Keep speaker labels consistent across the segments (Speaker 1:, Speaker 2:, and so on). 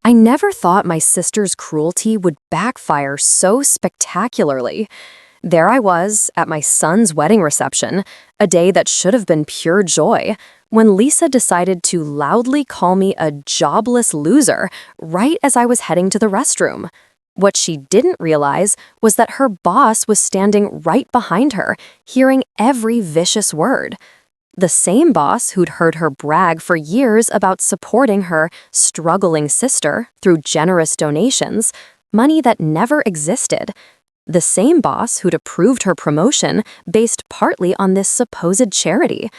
Speaker 1: I never thought my sister's cruelty would backfire so spectacularly. There I was, at my son's wedding reception, a day that should have been pure joy, when Lisa decided to loudly call me a jobless loser right as I was heading to the restroom. What she didn't realize was that her boss was standing right behind her, hearing every vicious word. The same boss who'd heard her brag for years about supporting her struggling sister through generous donations, money that never existed. The same boss who'd approved her promotion based partly on this supposed charity.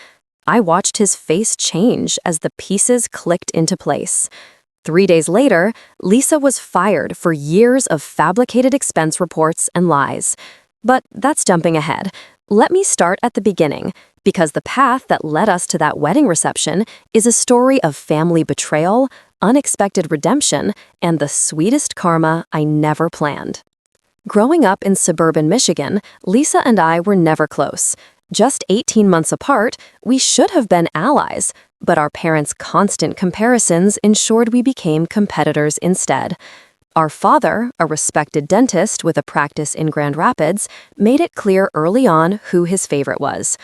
Speaker 1: I watched his face change as the pieces clicked into place. 3 days later, Lisa was fired for years of fabricated expense reports and lies. But that's jumping ahead. Let me start at the beginning, because the path that led us to that wedding reception is a story of family betrayal, unexpected redemption, and the sweetest karma I never planned. Growing up in suburban Michigan, Lisa and I were never close. Just 18 months apart, we should have been allies, but our parents' constant comparisons ensured we became competitors instead. Our father, a respected dentist with a practice in Grand Rapids, made it clear early on who his favorite was.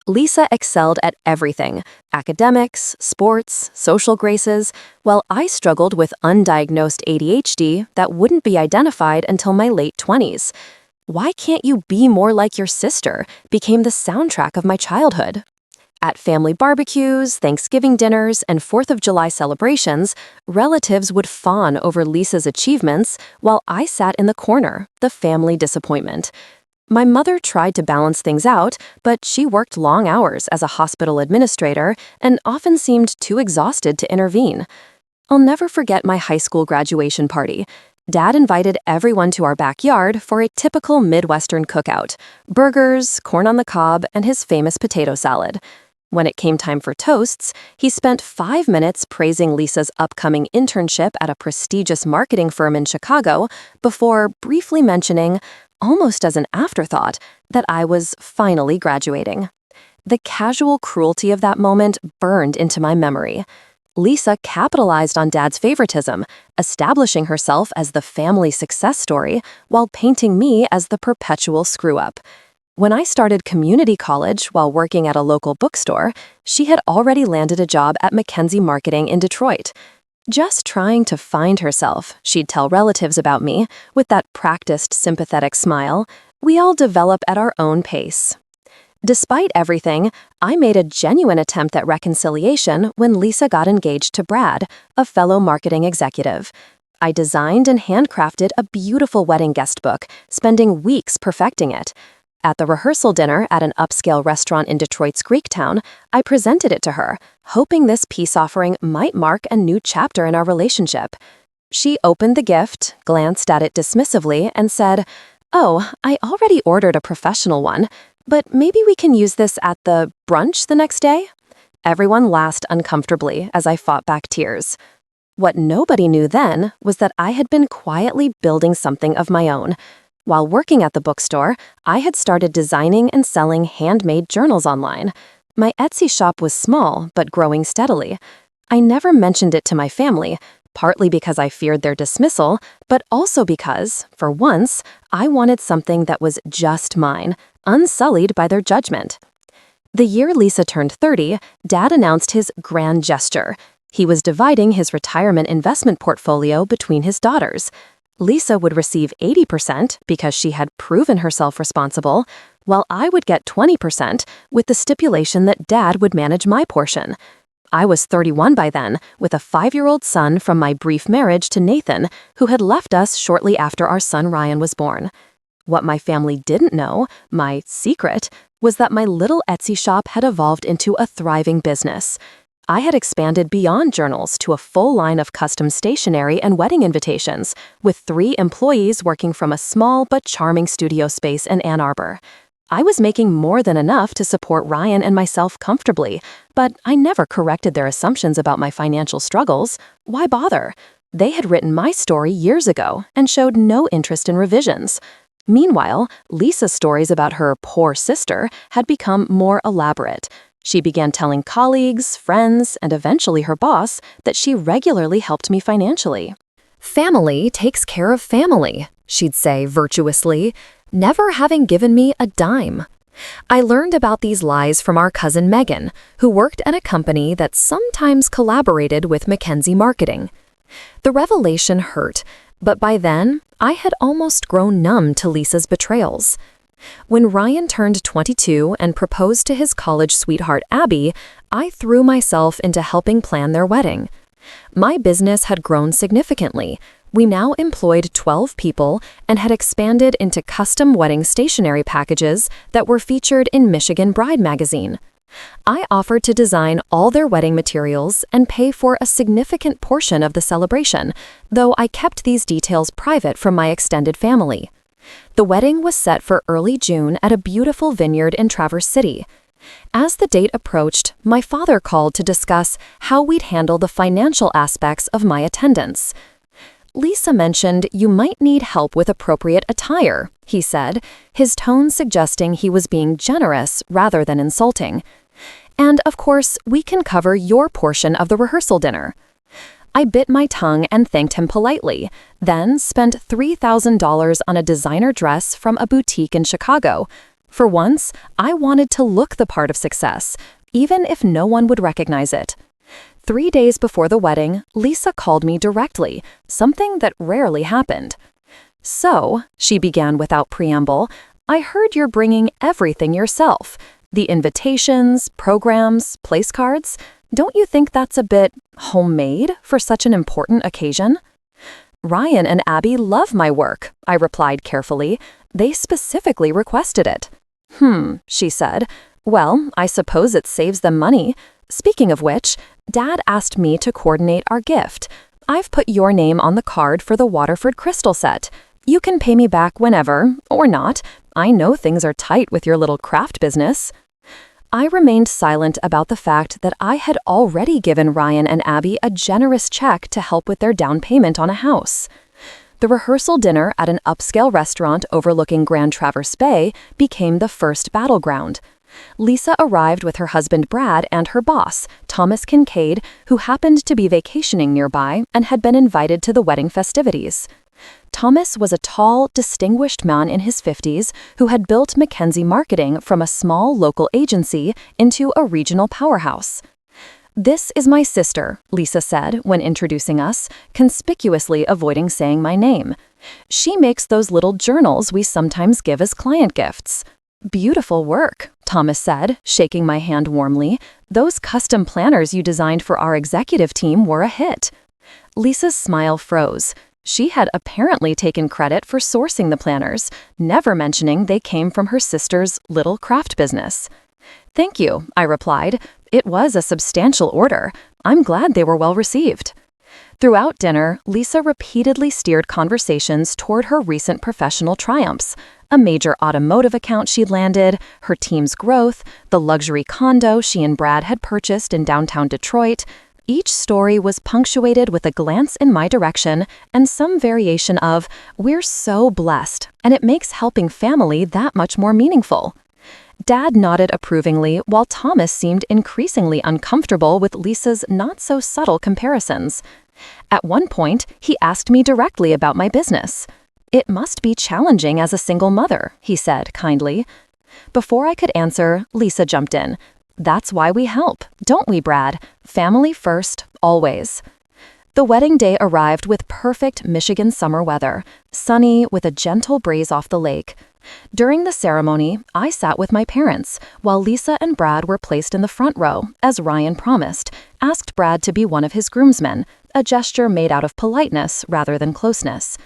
Speaker 1: Lisa excelled at everything: academics, sports, social graces, while I struggled with undiagnosed ADHD that wouldn't be identified until my late 20s. "Why can't you be more like your sister?" became the soundtrack of my childhood. At family barbecues, Thanksgiving dinners, and 4th of July celebrations, relatives would fawn over Lisa's achievements while I sat in the corner, the family disappointment. My mother tried to balance things out, but she worked long hours as a hospital administrator and often seemed too exhausted to intervene. I'll never forget my high school graduation party. Dad invited everyone to our backyard for a typical Midwestern cookout: burgers, corn on the cob, and his famous potato salad. When it came time for toasts, he spent 5 minutes praising Lisa's upcoming internship at a prestigious marketing firm in Chicago before briefly mentioning, almost as an afterthought, that I was finally graduating. The casual cruelty of that moment burned into my memory. Lisa capitalized on Dad's favoritism, establishing herself as the family success story while painting me as the perpetual screw-up. When I started community college while working at a local bookstore, she had already landed a job at McKinsey Marketing in Detroit. Just trying to find herself, she'd tell relatives about me, with that practiced sympathetic smile. We all develop at our own pace. Despite everything, I made a genuine attempt at reconciliation when Lisa got engaged to Brad, a fellow marketing executive. I designed and handcrafted a beautiful wedding guest book, spending weeks perfecting it. At the rehearsal dinner at an upscale restaurant in Detroit's Greektown, I presented it to her, hoping this peace offering might mark a new chapter in our relationship. She opened the gift, glanced at it dismissively, and said, "Oh, I already ordered a professional one, but maybe we can use this at the brunch the next day?" Everyone laughed uncomfortably as I fought back tears. What nobody knew then was that I had been quietly building something of my own. While working at the bookstore, I had started designing and selling handmade journals online. My Etsy shop was small, but growing steadily. I never mentioned it to my family, partly because I feared their dismissal, but also because, for once, I wanted something that was just mine, unsullied by their judgment. The year Lisa turned 30, Dad announced his grand gesture. He was dividing his retirement investment portfolio between his daughters. Lisa would receive 80% because she had proven herself responsible, while I would get 20% with the stipulation that Dad would manage my portion. I was 31 by then, with a 5-year-old son from my brief marriage to Nathan, who had left us shortly after our son Ryan was born. What my family didn't know, my secret, was that my little Etsy shop had evolved into a thriving business. I had expanded beyond journals to a full line of custom stationery and wedding invitations, with 3 employees working from a small but charming studio space in Ann Arbor. I was making more than enough to support Ryan and myself comfortably, but I never corrected their assumptions about my financial struggles. Why bother? They had written my story years ago and showed no interest in revisions. Meanwhile, Lisa's stories about her poor sister had become more elaborate. She began telling colleagues, friends, and eventually her boss that she regularly helped me financially. "Family takes care of family," she'd say virtuously, never having given me a dime. I learned about these lies from our cousin Megan, who worked at a company that sometimes collaborated with Mackenzie Marketing. The revelation hurt, but by then, I had almost grown numb to Lisa's betrayals. When Ryan turned 22 and proposed to his college sweetheart Abby, I threw myself into helping plan their wedding. My business had grown significantly. We now employed 12 people and had expanded into custom wedding stationery packages that were featured in Michigan Bride magazine. I offered to design all their wedding materials and pay for a significant portion of the celebration, though I kept these details private from my extended family. The wedding was set for early June at a beautiful vineyard in Traverse City. As the date approached, my father called to discuss how we'd handle the financial aspects of my attendance. "Lisa mentioned you might need help with appropriate attire," he said, his tone suggesting he was being generous rather than insulting. "And, of course, we can cover your portion of the rehearsal dinner." I bit my tongue and thanked him politely, then spent $3,000 on a designer dress from a boutique in Chicago. For once, I wanted to look the part of success, even if no one would recognize it. 3 days before the wedding, Lisa called me directly, something that rarely happened. "So," she began without preamble, "I heard you're bringing everything yourself. The invitations, programs, place cards. Don't you think that's a bit homemade for such an important occasion?" "Ryan and Abby love my work," I replied carefully. "They specifically requested it." She said. "Well, I suppose it saves them money. Speaking of which, Dad asked me to coordinate our gift. I've put your name on the card for the Waterford crystal set. You can pay me back whenever, or not. I know things are tight with your little craft business." I remained silent about the fact that I had already given Ryan and Abby a generous check to help with their down payment on a house. The rehearsal dinner at an upscale restaurant overlooking Grand Traverse Bay became the first battleground. Lisa arrived with her husband Brad and her boss, Thomas Kincaid, who happened to be vacationing nearby and had been invited to the wedding festivities. Thomas was a tall, distinguished man in his 50s who had built Mackenzie Marketing from a small local agency into a regional powerhouse. "This is my sister," Lisa said when introducing us, conspicuously avoiding saying my name. "She makes those little journals we sometimes give as client gifts." "Beautiful work," Thomas said, shaking my hand warmly. "Those custom planners you designed for our executive team were a hit." Lisa's smile froze. She had apparently taken credit for sourcing the planners, never mentioning they came from her sister's little craft business. "Thank you," I replied. "It was a substantial order. I'm glad they were well received." Throughout dinner, Lisa repeatedly steered conversations toward her recent professional triumphs, a major automotive account she'd landed, her team's growth, the luxury condo she and Brad had purchased in downtown Detroit. Each story was punctuated with a glance in my direction and some variation of, "We're so blessed, and it makes helping family that much more meaningful." Dad nodded approvingly while Thomas seemed increasingly uncomfortable with Lisa's not-so-subtle comparisons. At one point, he asked me directly about my business. "It must be challenging as a single mother," he said kindly. Before I could answer, Lisa jumped in. "That's why we help, don't we, Brad? Family first, always." The wedding day arrived with perfect Michigan summer weather, sunny with a gentle breeze off the lake. During the ceremony, I sat with my parents, while Lisa and Brad were placed in the front row, as Ryan promised, asked Brad to be one of his groomsmen, a gesture made out of politeness rather than closeness.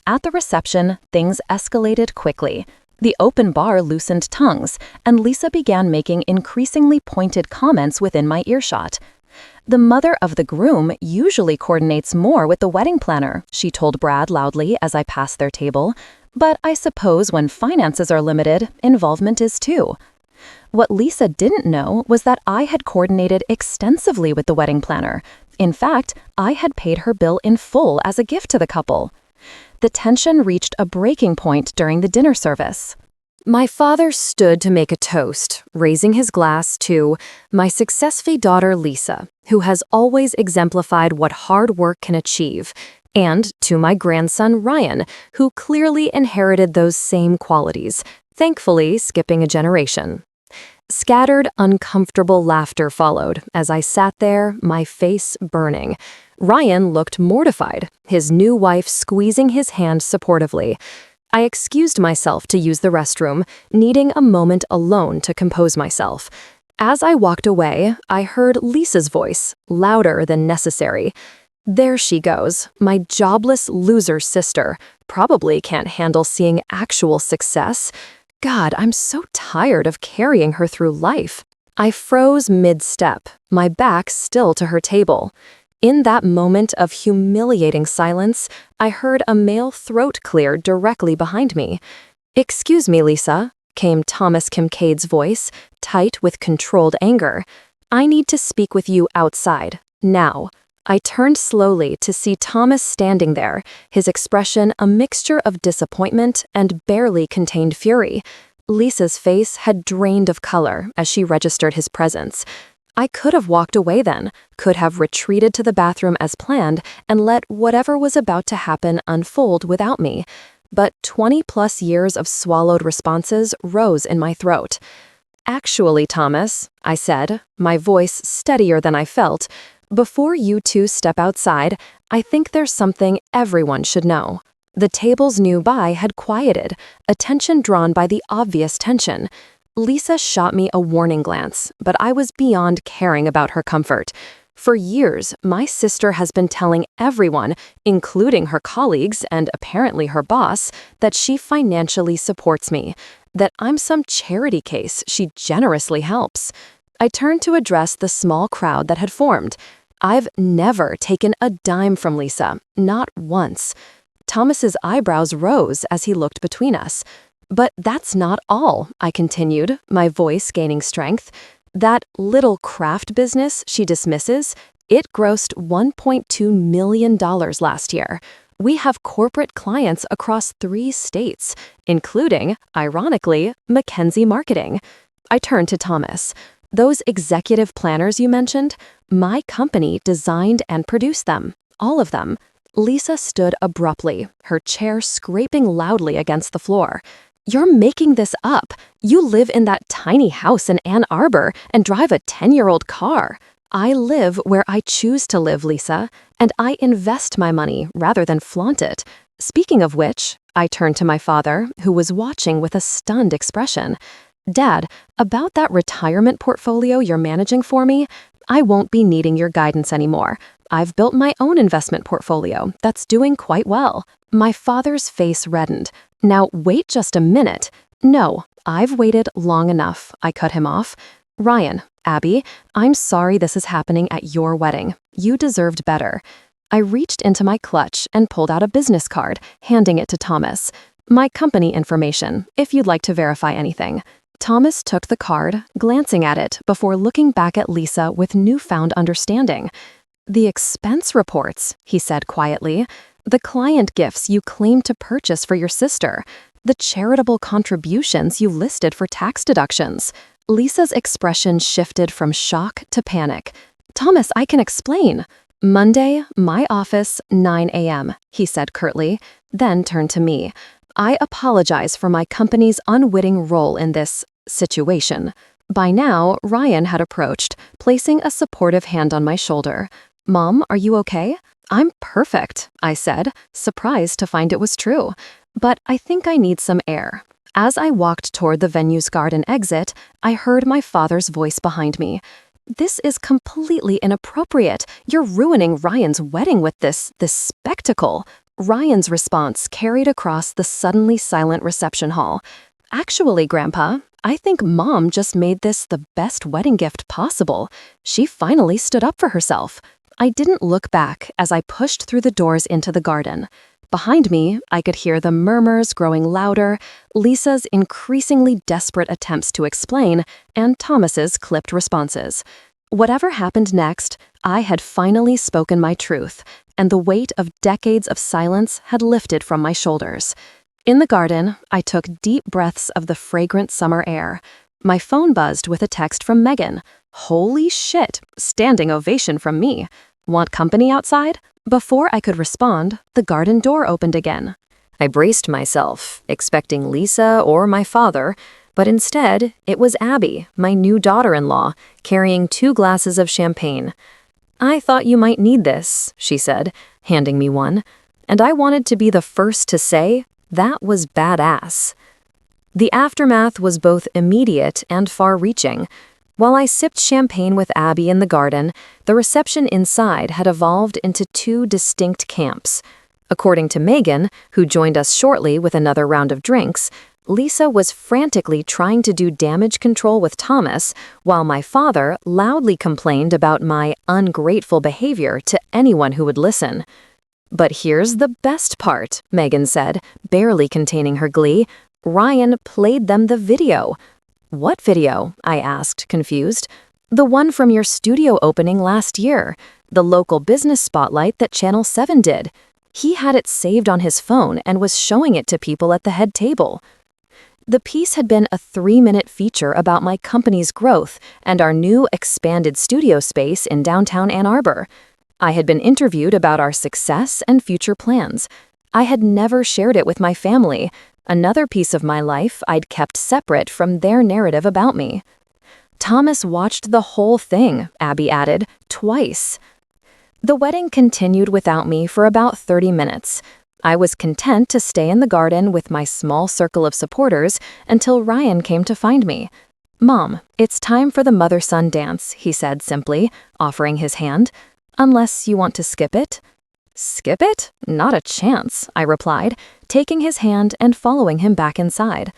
Speaker 1: At the reception, things escalated quickly. The open bar loosened tongues, and Lisa began making increasingly pointed comments within my earshot. "The mother of the groom usually coordinates more with the wedding planner," she told Brad loudly as I passed their table. "But I suppose when finances are limited, involvement is too." What Lisa didn't know was that I had coordinated extensively with the wedding planner. In fact, I had paid her bill in full as a gift to the couple. The tension reached a breaking point during the dinner service. My father stood to make a toast, raising his glass to my successful daughter Lisa, who has always exemplified what hard work can achieve, and to my grandson Ryan, who clearly inherited those same qualities, thankfully skipping a generation. Scattered, uncomfortable laughter followed as I sat there, my face burning. Ryan looked mortified, his new wife squeezing his hand supportively. I excused myself to use the restroom, needing a moment alone to compose myself. As I walked away, I heard Lisa's voice, louder than necessary. There she goes, my jobless loser sister. Probably can't handle seeing actual success. God, I'm so tired of carrying her through life. I froze mid-step, my back still to her table. In that moment of humiliating silence, I heard a male throat clear directly behind me. "Excuse me, Lisa," came Thomas Kincaid's voice, tight with controlled anger. "I need to speak with you outside, now." I turned slowly to see Thomas standing there, his expression a mixture of disappointment and barely contained fury. Lisa's face had drained of color as she registered his presence. I could have walked away then, could have retreated to the bathroom as planned and let whatever was about to happen unfold without me. But 20+ years of swallowed responses rose in my throat. "Actually, Thomas," I said, my voice steadier than I felt, "before you two step outside, I think there's something everyone should know." The tables nearby had quieted, attention drawn by the obvious tension. Lisa shot me a warning glance, but I was beyond caring about her comfort. For years, my sister has been telling everyone, including her colleagues and apparently her boss, that she financially supports me, that I'm some charity case she generously helps. I turned to address the small crowd that had formed. I've never taken a dime from Lisa, not once. Thomas's eyebrows rose as he looked between us. "But that's not all," I continued, my voice gaining strength. "That little craft business she dismisses, it grossed $1.2 million last year. We have corporate clients across 3 states, including, ironically, McKinsey Marketing." I turned to Thomas. "Those executive planners you mentioned, my company designed and produced them, all of them." Lisa stood abruptly, her chair scraping loudly against the floor. "You're making this up. You live in that tiny house in Ann Arbor and drive a 10-year-old car." "I live where I choose to live, Lisa, and I invest my money rather than flaunt it. Speaking of which," I turned to my father, who was watching with a stunned expression. "Dad, about that retirement portfolio you're managing for me, I won't be needing your guidance anymore. I've built my own investment portfolio that's doing quite well." My father's face reddened. "Now wait just a minute." "No, I've waited long enough," I cut him off. "Ryan, Abby, I'm sorry this is happening at your wedding. You deserved better." I reached into my clutch and pulled out a business card, handing it to Thomas. "My company information, if you'd like to verify anything." Thomas took the card, glancing at it before looking back at Lisa with newfound understanding. "The expense reports," he said quietly. "The client gifts you claimed to purchase for your sister. The charitable contributions you listed for tax deductions." Lisa's expression shifted from shock to panic. "Thomas, I can explain." "Monday, my office, 9 a.m., he said curtly, then turned to me. "I apologize for my company's unwitting role in this situation." By now, Ryan had approached, placing a supportive hand on my shoulder. "Mom, are you okay?" "I'm perfect," I said, surprised to find it was true. "But I think I need some air." As I walked toward the venue's garden exit, I heard my father's voice behind me. "This is completely inappropriate. You're ruining Ryan's wedding with this spectacle." Ryan's response carried across the suddenly silent reception hall. "Actually, Grandpa, I think Mom just made this the best wedding gift possible. She finally stood up for herself." I didn't look back as I pushed through the doors into the garden. Behind me, I could hear the murmurs growing louder, Lisa's increasingly desperate attempts to explain, and Thomas's clipped responses. Whatever happened next, I had finally spoken my truth, and the weight of decades of silence had lifted from my shoulders. In the garden, I took deep breaths of the fragrant summer air. My phone buzzed with a text from Megan. Holy shit, standing ovation from me. Want company outside?" Before I could respond, the garden door opened again. I braced myself, expecting Lisa or my father, but instead, it was Abby, my new daughter-in-law, carrying 2 glasses of champagne. "I thought you might need this," she said, handing me one, and I wanted to be the first to say, that was badass. The aftermath was both immediate and far-reaching. While I sipped champagne with Abby in the garden, the reception inside had evolved into 2 distinct camps. According to Megan, who joined us shortly with another round of drinks, Lisa was frantically trying to do damage control with Thomas, while my father loudly complained about my ungrateful behavior to anyone who would listen. "But here's the best part," Megan said, barely containing her glee. "Ryan played them the video." "What video?" I asked, confused. "The one from your studio opening last year, the local business spotlight that Channel 7 did. He had it saved on his phone and was showing it to people at the head table." The piece had been a 3-minute feature about my company's growth and our new expanded studio space in downtown Ann Arbor. I had been interviewed about our success and future plans. I had never shared it with my family, another piece of my life I'd kept separate from their narrative about me. "Thomas watched the whole thing," Abby added, "twice." The wedding continued without me for about 30 minutes. I was content to stay in the garden with my small circle of supporters until Ryan came to find me. "Mom, it's time for the mother-son dance," he said simply, offering his hand. "Unless you want to skip it." "Skip it? Not a chance," I replied, taking his hand and following him back inside.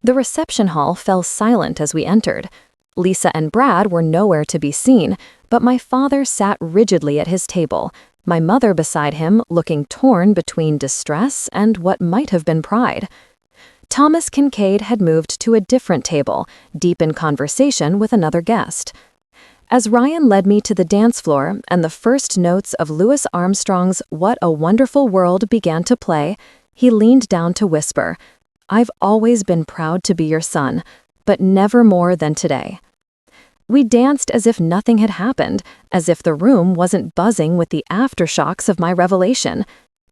Speaker 1: The reception hall fell silent as we entered. Lisa and Brad were nowhere to be seen, but my father sat rigidly at his table, my mother beside him looking torn between distress and what might have been pride. Thomas Kincaid had moved to a different table, deep in conversation with another guest. As Ryan led me to the dance floor and the first notes of Louis Armstrong's "What a Wonderful World" began to play, he leaned down to whisper, "I've always been proud to be your son, but never more than today." We danced as if nothing had happened, as if the room wasn't buzzing with the aftershocks of my revelation.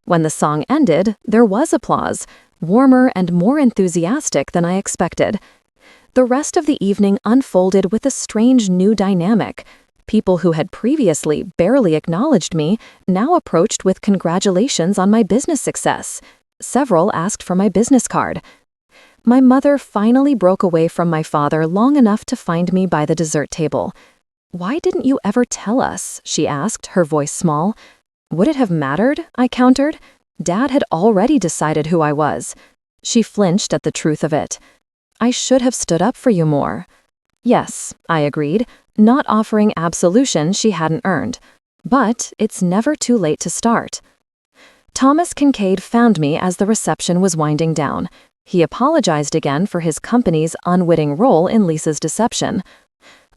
Speaker 1: When the song ended, there was applause, warmer and more enthusiastic than I expected. The rest of the evening unfolded with a strange new dynamic. People who had previously barely acknowledged me now approached with congratulations on my business success. Several asked for my business card. My mother finally broke away from my father long enough to find me by the dessert table. "Why didn't you ever tell us?" she asked, her voice small. "Would it have mattered?" I countered. Dad had already decided who I was. She flinched at the truth of it. "I should have stood up for you more." "Yes," I agreed, not offering absolution she hadn't earned. "But it's never too late to start." Thomas Kincaid found me as the reception was winding down. He apologized again for his company's unwitting role in Lisa's deception.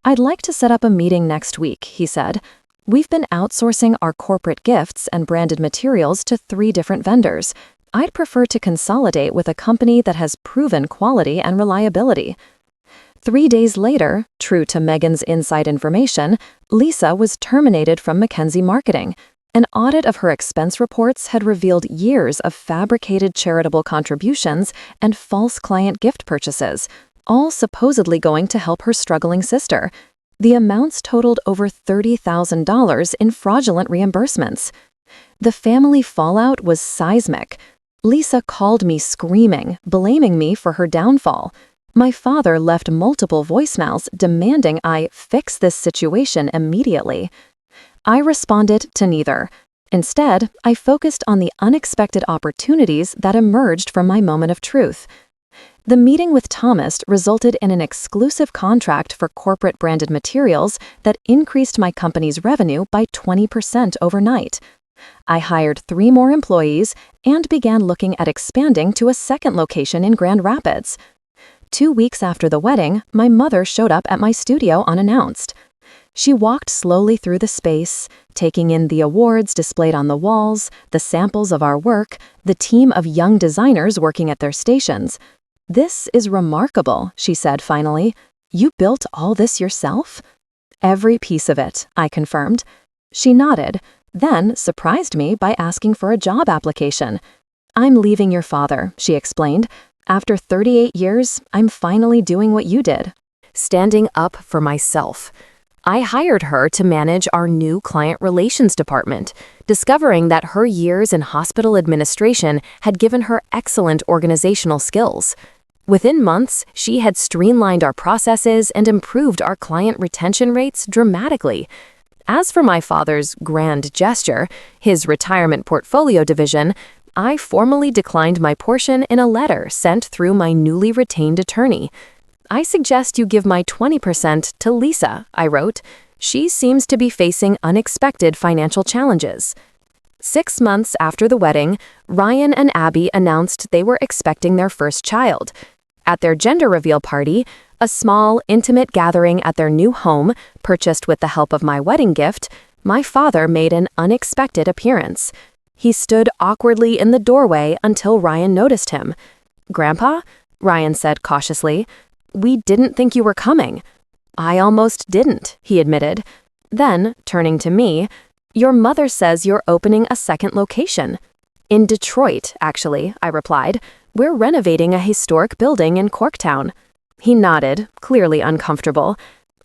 Speaker 1: "I'd like to set up a meeting next week," he said. "We've been outsourcing our corporate gifts and branded materials to 3 different vendors. I'd prefer to consolidate with a company that has proven quality and reliability." 3 days later, true to Megan's inside information, Lisa was terminated from McKinsey Marketing. An audit of her expense reports had revealed years of fabricated charitable contributions and false client gift purchases, all supposedly going to help her struggling sister. The amounts totaled over $30,000 in fraudulent reimbursements. The family fallout was seismic. Lisa called me screaming, blaming me for her downfall. My father left multiple voicemails demanding I fix this situation immediately. I responded to neither. Instead, I focused on the unexpected opportunities that emerged from my moment of truth. The meeting with Thomas resulted in an exclusive contract for corporate branded materials that increased my company's revenue by 20% overnight. I hired 3 more employees and began looking at expanding to a second location in Grand Rapids. 2 weeks after the wedding, my mother showed up at my studio unannounced. She walked slowly through the space, taking in the awards displayed on the walls, the samples of our work, the team of young designers working at their stations. "This is remarkable," she said finally. "You built all this yourself?" "Every piece of it," I confirmed. She nodded, then surprised me by asking for a job application. "I'm leaving your father," she explained. "After 38 years, I'm finally doing what you did." Standing up for myself. I hired her to manage our new client relations department, discovering that her years in hospital administration had given her excellent organizational skills. Within months, she had streamlined our processes and improved our client retention rates dramatically. As for my father's grand gesture, his retirement portfolio division, I formally declined my portion in a letter sent through my newly retained attorney. "I suggest you give my 20% to Lisa," I wrote. "She seems to be facing unexpected financial challenges." 6 months after the wedding, Ryan and Abby announced they were expecting their first child. At their gender reveal party, a small, intimate gathering at their new home, purchased with the help of my wedding gift, my father made an unexpected appearance. He stood awkwardly in the doorway until Ryan noticed him. "Grandpa?" Ryan said cautiously. "We didn't think you were coming." "I almost didn't," he admitted. Then, turning to me, "Your mother says you're opening a second location." "In Detroit, actually," I replied. "We're renovating a historic building in Corktown." He nodded, clearly uncomfortable.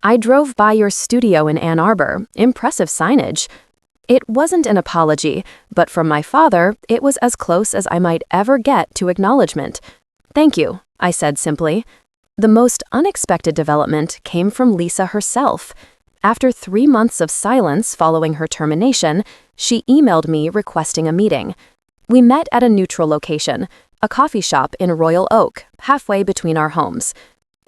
Speaker 1: "I drove by your studio in Ann Arbor. Impressive signage." It wasn't an apology, but from my father, it was as close as I might ever get to acknowledgement. "Thank you," I said simply. The most unexpected development came from Lisa herself. After 3 months of silence following her termination, she emailed me requesting a meeting. We met at a neutral location, a coffee shop in Royal Oak, halfway between our homes.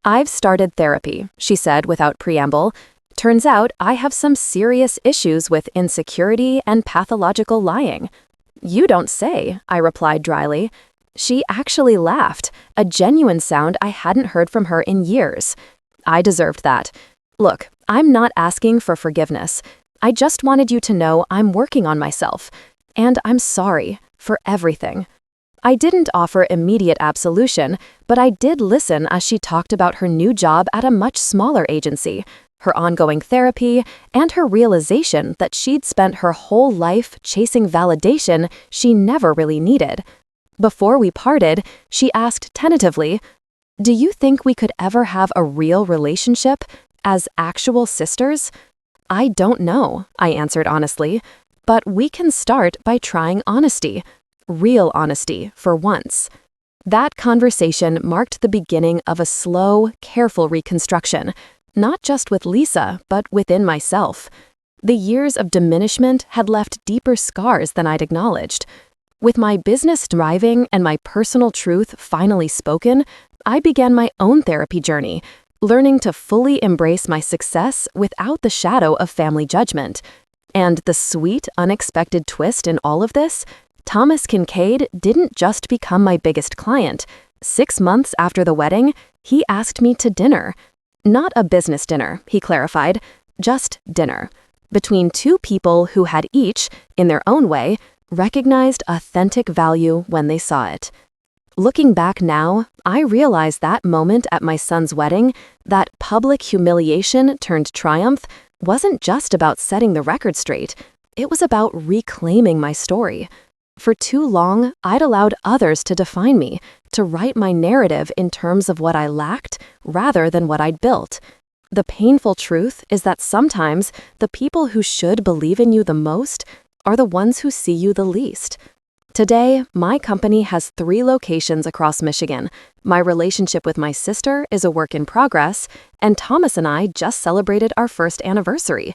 Speaker 1: "I've started therapy," she said without preamble. "Turns out I have some serious issues with insecurity and pathological lying." "You don't say," I replied dryly. She actually laughed, a genuine sound I hadn't heard from her in years. I deserved that. "Look, I'm not asking for forgiveness. I just wanted you to know I'm working on myself. And I'm sorry for everything." I didn't offer immediate absolution, but I did listen as she talked about her new job at a much smaller agency, her ongoing therapy, and her realization that she'd spent her whole life chasing validation she never really needed. Before we parted, she asked tentatively, "Do you think we could ever have a real relationship as actual sisters?" "I don't know," I answered honestly, "but we can start by trying honesty. Real honesty, for once." That conversation marked the beginning of a slow, careful reconstruction, not just with Lisa, but within myself. The years of diminishment had left deeper scars than I'd acknowledged. With my business thriving and my personal truth finally spoken, I began my own therapy journey, learning to fully embrace my success without the shadow of family judgment. And the sweet, unexpected twist in all of this, Thomas Kincaid didn't just become my biggest client. 6 months after the wedding, he asked me to dinner. Not a business dinner, he clarified, just dinner. Between 2 people who had each, in their own way, recognized authentic value when they saw it. Looking back now, I realize that moment at my son's wedding, that public humiliation turned triumph, wasn't just about setting the record straight. It was about reclaiming my story. For too long, I'd allowed others to define me, to write my narrative in terms of what I lacked rather than what I'd built. The painful truth is that sometimes the people who should believe in you the most are the ones who see you the least. Today, my company has 3 locations across Michigan. My relationship with my sister is a work in progress, and Thomas and I just celebrated our first anniversary.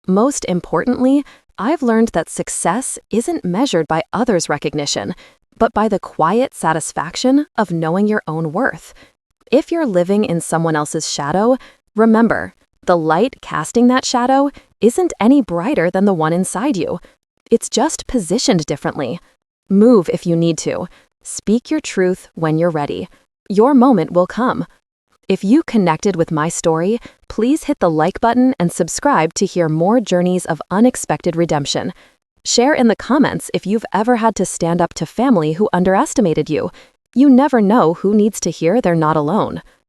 Speaker 1: Most importantly, I've learned that success isn't measured by others' recognition, but by the quiet satisfaction of knowing your own worth. If you're living in someone else's shadow, remember, the light casting that shadow isn't any brighter than the one inside you. It's just positioned differently. Move if you need to. Speak your truth when you're ready. Your moment will come. If you connected with my story, please hit the like button and subscribe to hear more journeys of unexpected redemption. Share in the comments if you've ever had to stand up to family who underestimated you. You never know who needs to hear they're not alone.